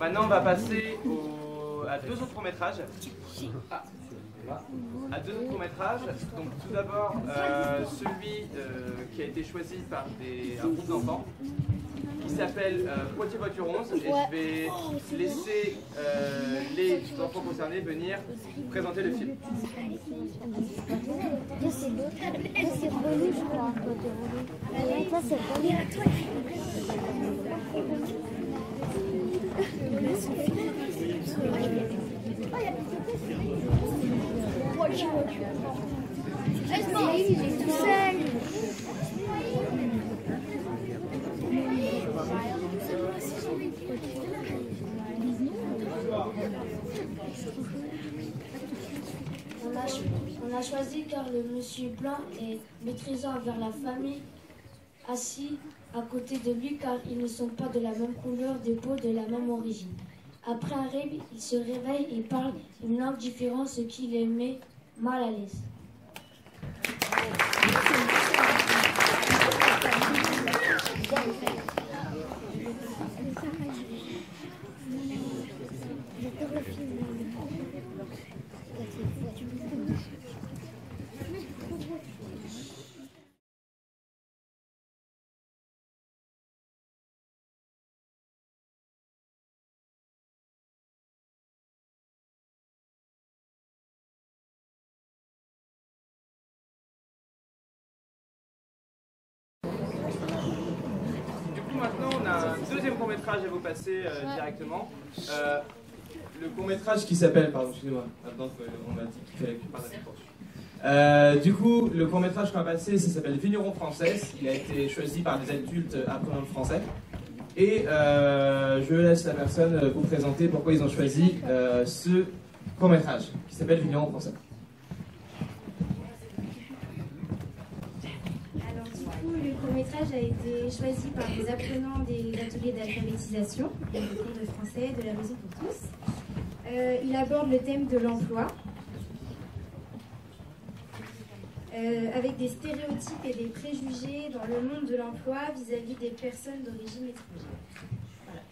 Maintenant, on va passer à deux autres courts-métrages. Donc, tout d'abord, celui qui a été choisi par un groupe d'enfants, qui s'appelle Poitiers Voiture 11. Et je vais laisser les enfants concernés venir présenter le film. C'est relou, je crois. Ça, c'est relou. Il est tout seul. On a choisi car le monsieur blanc est maîtrisant envers la famille assis à côté de lui car ils ne sont pas de la même couleur de peau, de la même origine. Après un rêve, il se réveille et parle une langue différente, ce qui les met mal à l'aise. Maintenant, on a un deuxième court-métrage à vous passer directement. Le court-métrage qui s'appelle... Pardon, excusez-moi. Maintenant, on m'a dit qu'il fallait que je parle du coup, le court-métrage qu'on va passer, ça s'appelle Vigneron française. Il a été choisi par des adultes apprenants le français. Et je laisse la personne vous présenter pourquoi ils ont choisi ce court-métrage qui s'appelle Vigneron français. Le court-métrage a été choisi par des apprenants des ateliers d'alphabétisation, des cours de français de la Maison pour tous. Il aborde le thème de l'emploi, avec des stéréotypes et des préjugés dans le monde de l'emploi vis-à-vis des personnes d'origine étrangère. Voilà.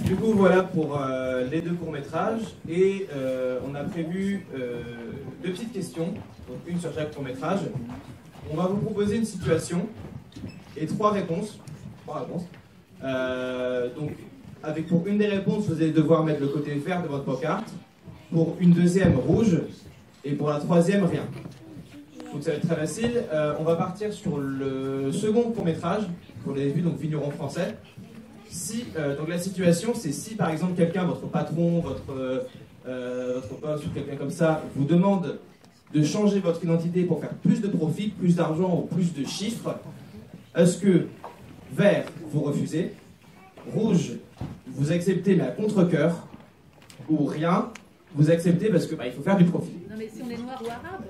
Du coup, voilà pour les deux courts-métrages. Et on a prévu deux petites questions, donc une sur chaque court-métrage. On va vous proposer une situation et trois réponses. Donc, pour une des réponses, vous allez devoir mettre le côté vert de votre pancarte. Pour une deuxième, rouge. Et pour la troisième, rien. Donc ça va être très facile. On va partir sur le second court-métrage. Vous l'avez vu, donc Vigneron français. Donc la situation, c'est si par exemple quelqu'un, votre patron, votre boss ou quelqu'un comme ça, vous demande de changer votre identité pour faire plus de profit, plus d'argent ou plus de chiffres, est-ce que vert, vous refusez, rouge, vous acceptez mais à contre-cœur, ou rien, vous acceptez parce que il faut faire du profit? Non mais si on est noir ou arabe?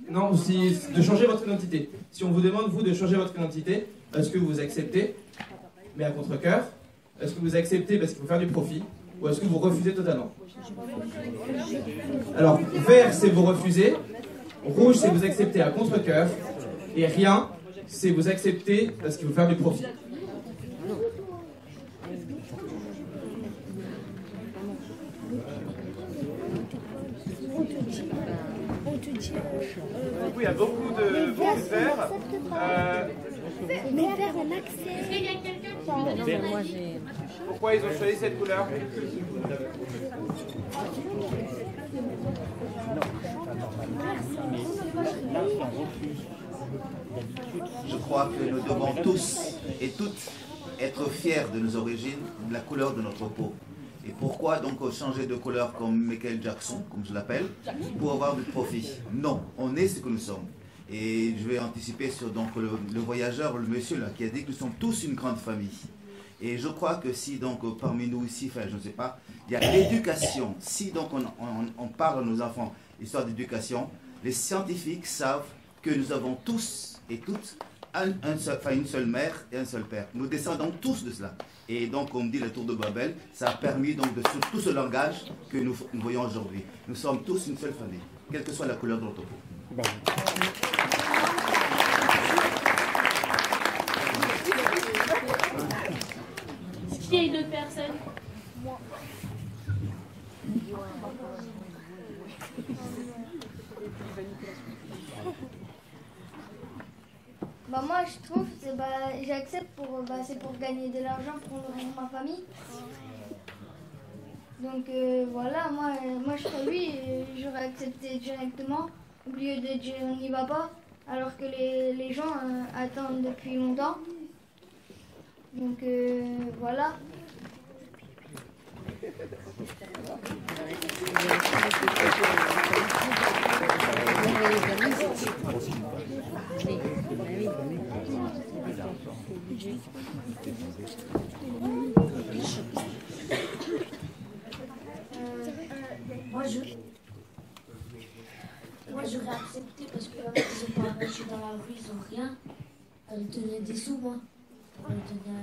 Non, de changer votre identité. Si on vous demande, vous, de changer votre identité, est-ce que vous acceptez mais à contre-cœur? Est-ce que vous acceptez parce qu'il faut faire du profit? Ou est-ce que vous refusez totalement? Alors, vert, c'est vous refusez. Rouge, c'est vous acceptez à contre-cœur. Et rien, c'est vous accepter parce qu'il faut faire du profit. Du coup, il y a beaucoup de verts. Mais vert, on accepte. Est-ce qu'il y a quelqu'un qui... Pourquoi ils ont choisi cette couleur? Je crois que nous devons tous et toutes être fiers de nos origines, de la couleur de notre peau. Et pourquoi donc changer de couleur comme Michael Jackson, comme je l'appelle, pour avoir du profit? Non, on est ce que nous sommes. Et je vais anticiper sur donc, le voyageur, le monsieur là, qui a dit que nous sommes tous une grande famille. Et je crois que si donc parmi nous ici, enfin je ne sais pas, il y a l'éducation. Si donc on parle à nos enfants histoire d'éducation, les scientifiques savent que nous avons tous et toutes une seule mère et un seul père. Nous descendons tous de cela. Et donc, comme dit la tour de Babel, ça a permis donc de tout ce langage que nous voyons aujourd'hui. Nous sommes tous une seule famille, quelle que soit la couleur de notre peau. Est-ce qu'il y a une autre personne? Bah moi je trouve que j'accepte c'est pour gagner de l'argent pour nourrir ma famille. Donc voilà, moi je serais lui, j'aurais accepté directement au lieu de dire on n'y va pas, alors que les gens attendent depuis longtemps. Donc voilà. Moi j'aurais accepté parce que ils sont pas marché dans la rue, ils ont rien. Ils donnaient des sous, moi. Ils donnaient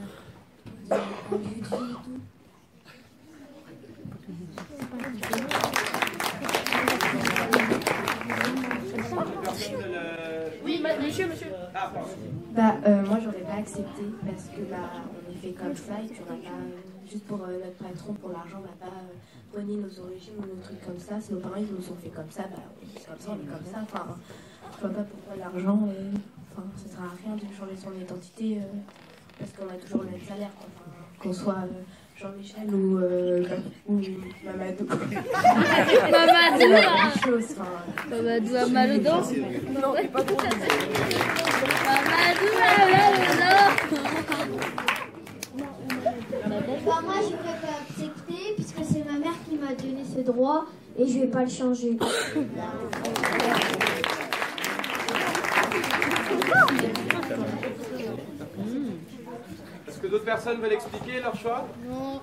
un lieu de vie et tout. Oui, monsieur. Moi j'aurais pas accepté parce que on est fait comme ça et puis on va pas juste pour notre patron, pour l'argent, on va pas renier nos origines ou nos trucs comme ça. Si nos parents ils nous ont fait comme ça, c'est comme ça, on est comme ça. Enfin, je vois pas pourquoi l'argent, ça sert à rien de changer son identité parce qu'on a toujours le même salaire, quoi. Enfin, qu'on soit Jean-Michel ou Mamadou. Mamadou, c'est la même chose. Mamadou à Malodon. Non, c'est pas drôle. Mamadou à Malodon. Moi je préfère accepter puisque c'est ma mère qui m'a donné ce droit et je vais pas le changer. Est-ce que d'autres personnes veulent expliquer leur choix? Non.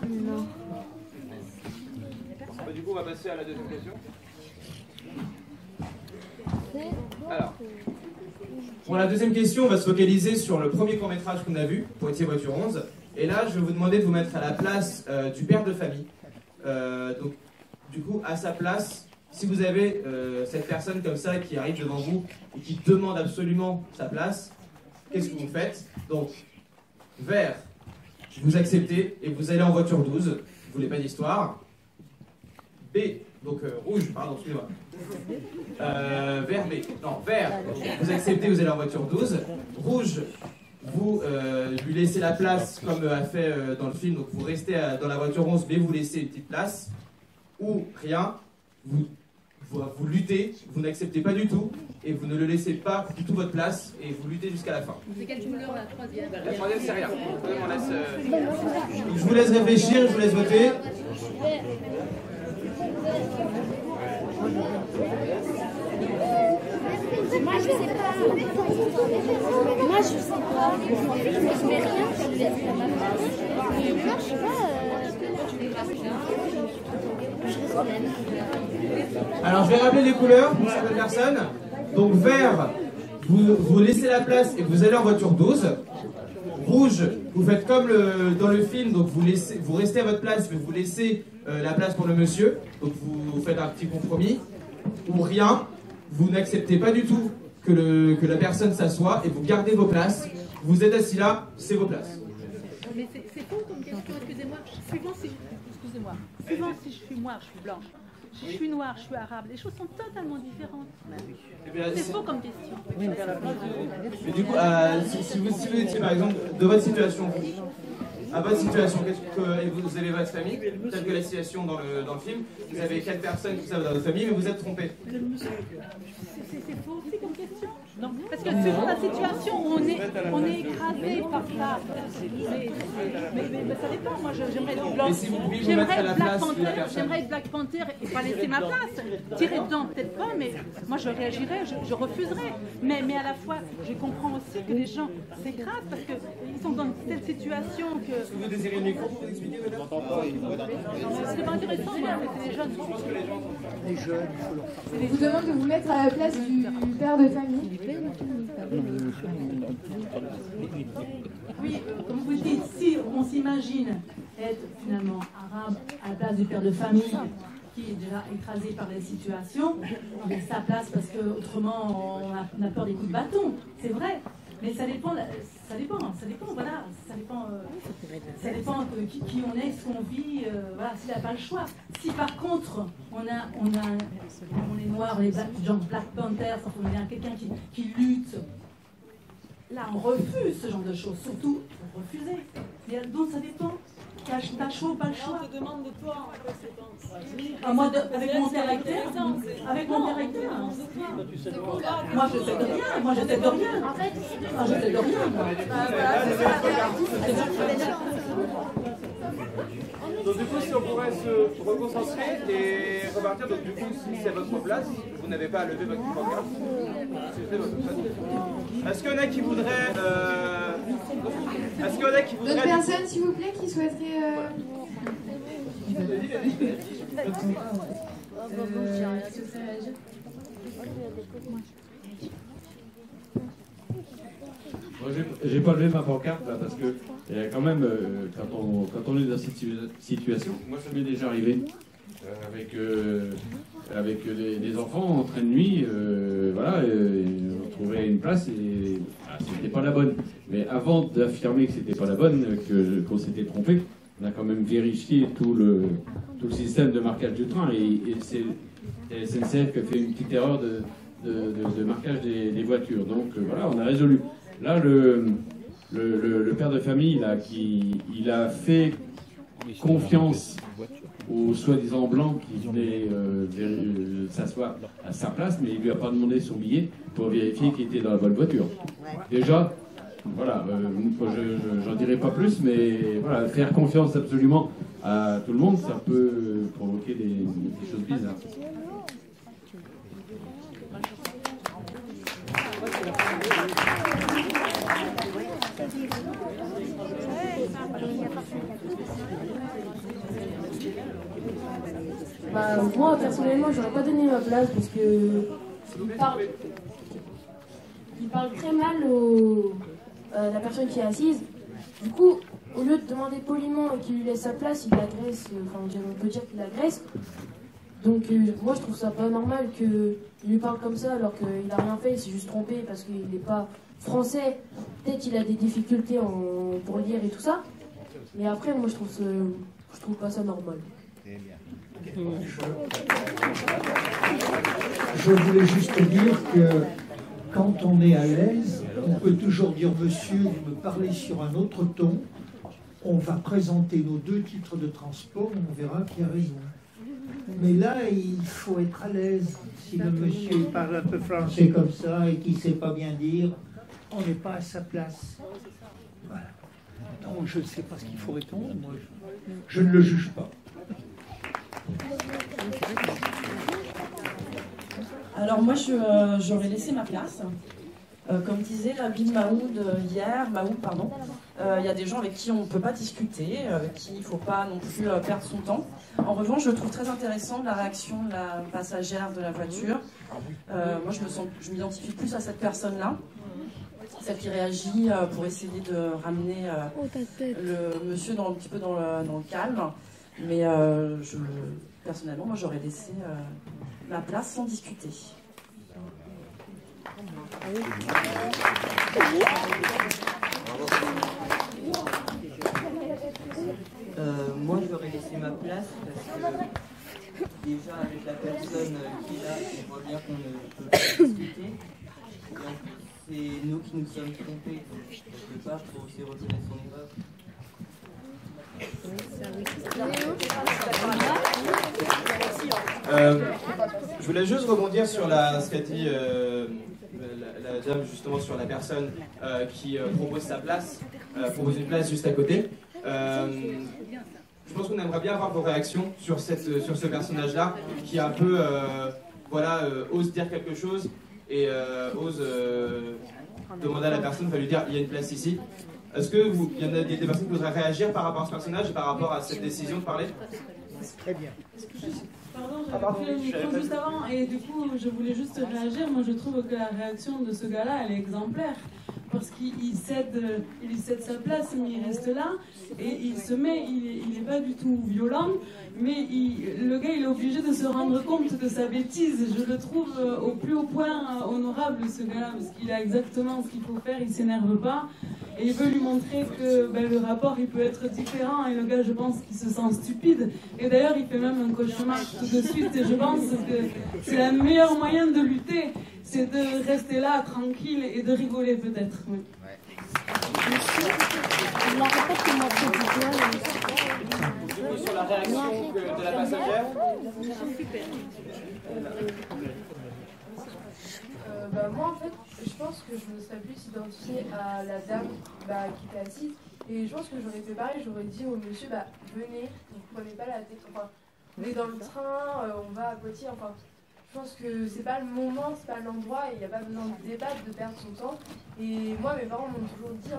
Du coup, on va passer à la deuxième question. Alors, pour la deuxième question, on va se focaliser sur le premier court-métrage qu'on a vu, Poitiers Voiture 11. Et là, je vais vous demander de vous mettre à la place du père de famille. Donc, du coup, à sa place, si vous avez cette personne comme ça qui arrive devant vous et qui demande absolument sa place, qu'est-ce que vous faites? Donc, vert, vous acceptez et vous allez en voiture 12. Vous voulez pas d'histoire. B, donc rouge, pardon, excusez-moi. Vert B, non, vert, vous acceptez, vous allez en voiture 12. Rouge, vous lui laissez la place comme a fait dans le film, donc vous restez dans la voiture 11, mais vous laissez une petite place. Ou rien, vous luttez, vous n'acceptez pas du tout, et vous ne le laissez pas du tout votre place, et vous luttez jusqu'à la fin. C'est quelle couleur la troisième? La troisième, c'est rien. On laisse, donc, je vous laisse réfléchir, je vous laisse voter. Moi je sais pas. Moi je sais pas. Je mets rien, je le laisse à ma place. Non, je sais pas. Alors je vais rappeler les couleurs pour certaines personnes. Donc vert, vous laissez la place et vous allez en voiture 12. Rouge, vous faites comme dans le film, donc vous restez à votre place, mais vous laissez la place pour le monsieur. Donc vous faites un petit compromis. Ou rien, vous n'acceptez pas du tout que la personne s'assoie et vous gardez vos places. Vous êtes assis là, c'est vos places. Mais c'est faux comme question, excusez-moi. Suivant si je suis noire, je suis blanche. Si je suis noire, je suis arabe. Les choses sont totalement différentes. C'est faux comme question. Mais du coup, si vous étiez par exemple de votre situation, à votre situation, et vous avez votre famille, telle que la situation dans le film, vous avez 4 personnes, tout ça dans votre famille, mais vous êtes trompé. C'est faux aussi comme question. Non. Parce que selon la situation où on est écrasé par ça. Mais ça dépend. Moi, j'aimerais être blanc. J'aimerais être Black Panther et pas laisser ma place. Tirer dedans, peut-être pas, mais moi je réagirais, je refuserais. Mais à la fois, je comprends aussi que les gens s'écrasent parce qu'ils sont dans une telle situation que. Vous désirez le micro pour vous expliquer, madame? C'est pas intéressant, moi, c'est les jeunes. Les jeunes, il faut leur Je vous demande de vous mettre à la place du père de famille. Oui, comme vous dites, si on s'imagine être finalement arabe à la place du père de famille qui est déjà écrasé par les situations, on laisse sa place parce qu'autrement on a peur des coups de bâton, c'est vrai. Mais ça dépend, voilà, ça dépend qui on est, ce qu'on vit, voilà, s'il n'a pas le choix. Si par contre on est noir, les genre Black Panthers, on est quelqu'un qui lutte, là on refuse ce genre de choses, surtout refuser. Donc ça dépend. T'as le choix ou pas le choix? On te demande de toi, moi, avec mon caractère, moi je sais de rien, En fait, je sais de rien. Donc du coup, si on pourrait se reconcentrer et repartir, donc du coup, si c'est votre place, vous n'avez pas à lever votre pancarte. C'était votre place. Est-ce qu'il y en a qui voudraient... D'autres personnes, s'il vous plaît, qui souhaiteraient... J'ai pas levé ma pancarte là parce que quand même quand on est dans cette situation, moi ça m'est déjà arrivé avec des enfants en train de nuit, voilà, on trouvait une place et c'était pas la bonne. Mais avant d'affirmer que c'était pas la bonne, qu'on s'était trompé, on a quand même vérifié tout le système de marquage du train et c'est la SNCF qui a fait une petite erreur de marquage des voitures. Donc voilà, on a résolu. Là, le père de famille, là, il a fait confiance aux soi-disant blancs qui venaient s'asseoir à sa place, mais il lui a pas demandé son billet pour vérifier qu'il était dans la bonne voiture. Déjà, voilà, j'en dirai pas plus, mais voilà, faire confiance absolument à tout le monde, ça peut provoquer des choses bizarres. Moi, personnellement, j'aurais pas donné ma place parce que il parle très mal la personne qui est assise. Du coup, au lieu de demander poliment et qu'il lui laisse sa place, il l'agresse. Enfin, on peut dire qu'il l'agresse. Donc, moi, je trouve ça pas normal qu'il lui parle comme ça alors qu'il a rien fait, il s'est juste trompé parce qu'il n'est pas français. Peut-être qu'il a des difficultés pour lire et tout ça. Mais après, moi, je trouve pas ça normal. Je voulais juste dire que quand on est à l'aise, on peut toujours dire « Monsieur, vous me parlez sur un autre ton, on va présenter nos 2 titres de transport, on verra qui a raison. » Mais là, il faut être à l'aise. Si le monsieur parle un peu français comme ça et qu'il ne sait pas bien dire, on n'est pas à sa place. Voilà. Donc je ne sais pas ce qu'il faut répondre, moi je ne le juge pas. Alors moi, j'aurais laissé ma place. Comme disait la Bill Mahoud hier, il y a des gens avec qui on ne peut pas discuter, avec qui il ne faut pas non plus perdre son temps. En revanche, je trouve très intéressant la réaction de la passagère de la voiture. Moi, je m'identifie plus à cette personne-là, celle qui réagit pour essayer de ramener le monsieur un petit peu dans le calme. Mais personnellement, moi, j'aurais laissé ma place sans discuter. Moi, j'aurais laissé ma place parce que déjà avec la personne qui est là, on voit bien qu'on ne peut pas discuter. Donc, c'est nous qui nous sommes trompés. Donc, quelque part, il faut aussi retirer son erreur. Je voulais juste rebondir sur ce qu'a dit la dame, justement, sur la personne qui propose sa place, propose une place juste à côté. Je pense qu'on aimerait bien avoir vos réactions sur ce personnage-là, qui un peu, ose dire quelque chose et ose demander à la personne, lui dire, il y a une place ici. Est-ce qu'il y en a des personnes qui voudraient réagir par rapport à ce personnage et par rapport à cette décision de parler? Très bien. Pardon, j'avais pris le micro juste avant et du coup je voulais juste réagir. Moi je trouve que la réaction de ce gars-là elle est exemplaire parce qu'il cède sa place mais il reste là et il se met, il est pas du tout violent mais le gars il est obligé de se rendre compte de sa bêtise. Je le trouve au plus haut point honorable ce gars-là parce qu'il a exactement ce qu'il faut faire, il s'énerve pas. Et il veut lui montrer que le rapport il peut être différent et le gars je pense qu'il se sent stupide et d'ailleurs il fait même un cauchemar tout de suite et je pense que c'est le meilleur moyen de lutter, c'est de rester là tranquille et de rigoler peut-être. Oui. Sur la réaction de la passagère. Moi en fait je pense que je me serais plus identifiée à la dame qui était assise et je pense que j'aurais fait pareil, j'aurais dit au monsieur venez, ne prenez pas la tête, enfin on est dans le train, on va à Poitiers, enfin je pense que c'est pas le moment, c'est pas l'endroit et il n'y a pas besoin de débattre, de perdre son temps et moi mes parents m'ont toujours dit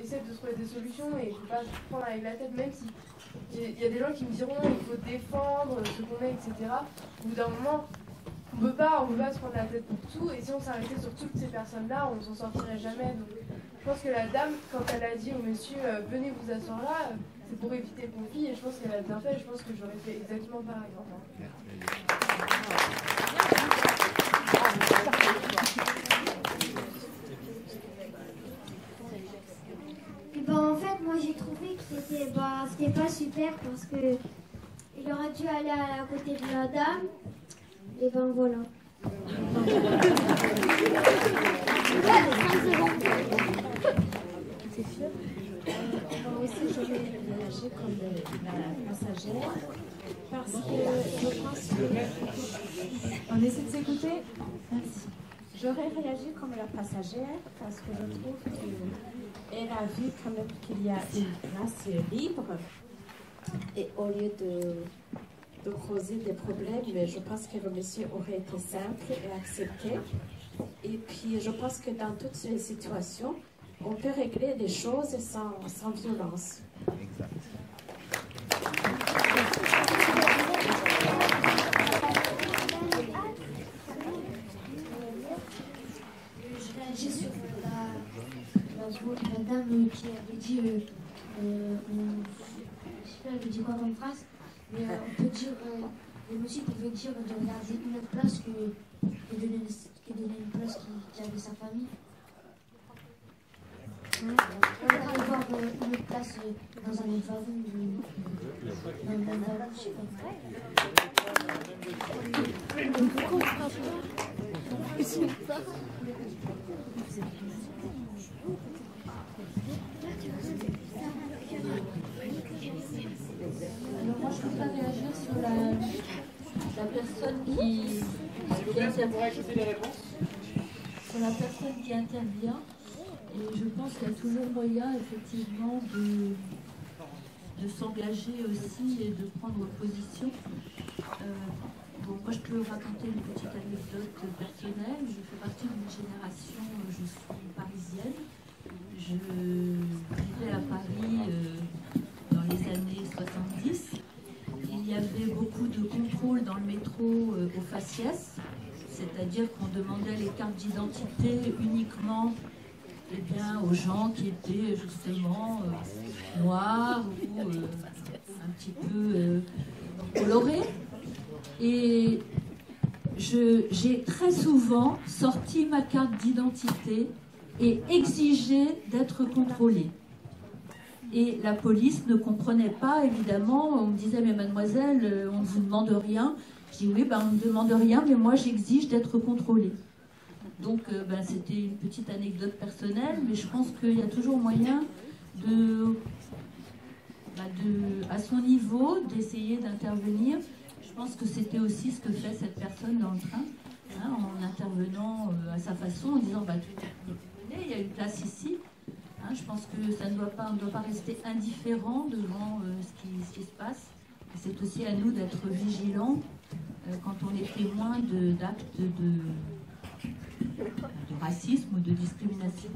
essaie de trouver des solutions et il ne faut pas se prendre avec la tête même si il y a des gens qui me diront il faut défendre ce qu'on est, etc. Au bout d'un moment on ne peut pas se prendre la tête pour tout et si on s'arrêtait sur toutes ces personnes-là, on ne s'en sortirait jamais. Donc, je pense que la dame, quand elle a dit au monsieur venez vous asseoir là, c'est pour éviter le conflit et je pense qu'elle a bien fait. Je pense que j'aurais fait exactement pareil. En fait, moi j'ai trouvé que c'était pas super parce que il aurait dû aller à côté de la dame. Et voilà. C'est sûr. Moi aussi, j'aurais réagi comme la passagère parce que je pense que... On essaie de s'écouter. Merci. J'aurais réagi comme la passagère parce que je trouve qu'elle a vu quand même qu'il y a une place libre et au lieu de causer des problèmes, mais je pense que le monsieur aurait été simple et accepté. Et puis, je pense que dans toutes ces situations, on peut régler des choses sans violence. Exact. Je réagis sur la dame qui avait dit, je sais pas, elle avait dit quoi comme phrase. Mais on peut dire, le monsieur pouvait dire de regarder une autre place que donner une place qui avait sa famille. On peut avoir une autre place dans un autre wagon, dans le même wagon, je sais pas. Alors moi je ne peux pas réagir sur la personne qui sur la personne qui intervient et je pense qu'il y a toujours moyen effectivement de s'engager aussi et de prendre position. Moi je peux raconter une petite anecdote personnelle. Je fais partie d'une génération, je suis parisienne. Je vivais à Paris dans les années 70. Il y avait beaucoup de contrôles dans le métro au faciès, c'est-à-dire qu'on demandait les cartes d'identité uniquement aux gens qui étaient justement noirs ou un petit peu colorés. Et j'ai très souvent sorti ma carte d'identité et exigé d'être contrôlée. Et la police ne comprenait pas, évidemment. On me disait, mais mademoiselle, on ne vous demande rien. Je dis, oui, on ne me demande rien, mais moi j'exige d'être contrôlée. Donc c'était une petite anecdote personnelle, mais je pense qu'il y a toujours moyen à son niveau, d'essayer d'intervenir. je pense que c'était aussi ce que fait cette personne dans le train, hein, en intervenant à sa façon, en disant bah, venez, il y a une place ici. Hein, je pense que ça ne doit pas, on ne doit pas rester indifférent devant ce qui se passe. C'est aussi à nous d'être vigilants quand on est témoin d'actes de racisme ou de discrimination.